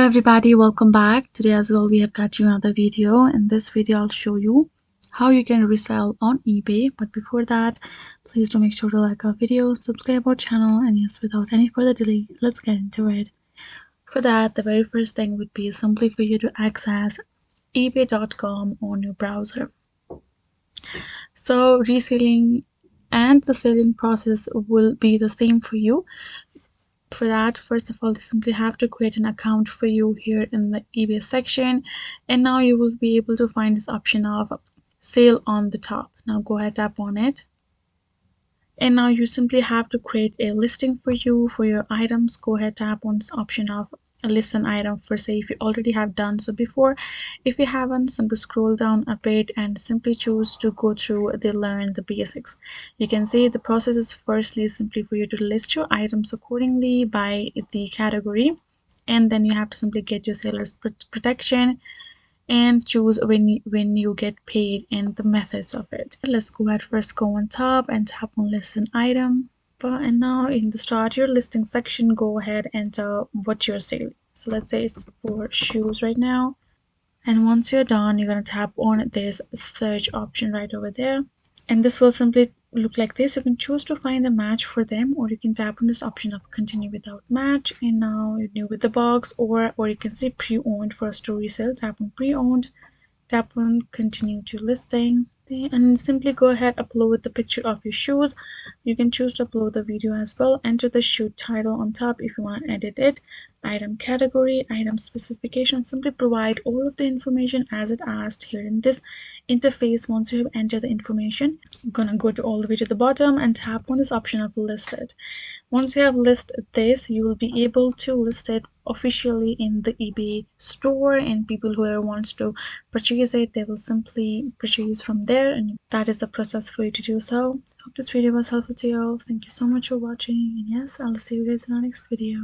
everybody, welcome back. Today as well we have got you another video. In this video I'll show you how you can resell on eBay. But before that, please do make sure to like our video, subscribe our channel, and yes, without any further delay, let's get into it. For that, the very first thing would be simply for you to access ebay.com on your browser. So reselling and the selling process will be the same for you. For that, first of all, you simply have to create an account for you here in the eBay section, and now you will be able to find this option of sale on the top. Now go ahead, tap on it, and now you simply have to create a listing for you for your items. Go ahead, tap on this option of list an item for say if you already have done so before. If you haven't, simply scroll down a bit and simply choose to go through the learn the basics. You can see the process is firstly simply for you to list your items accordingly by the category, and then you have to simply get your seller's protection and choose when you get paid and the methods of it. Let's go ahead, first go on top and tap on list an item. And now in the start your listing section, go ahead and enter what you're selling. So let's say it's for shoes right now, and once you're done, you're going to tap on this search option right over there, and this will simply look like this. You can choose to find a match for them, or you can tap on this option of continue without match, and now you're new with the box, or you can say pre-owned for us to resell. Tap on pre-owned, tap on continue to listing, and simply go ahead, upload the picture of your shoes. You can choose to upload the video as well. Enter the shoe title on top if you want to edit it, item category, item specification. Simply provide all of the information as it asked here in this interface. Once you have entered the information, I'm gonna go to all the way to the bottom and tap on this option of listed. Once you have listed this, you will be able to list it officially in the eBay store, and people who wants to purchase it, they will simply purchase from there, and that is the process for you to do so. Hope this video was helpful to you all. Thank you so much for watching, and yes, I'll see you guys in our next video.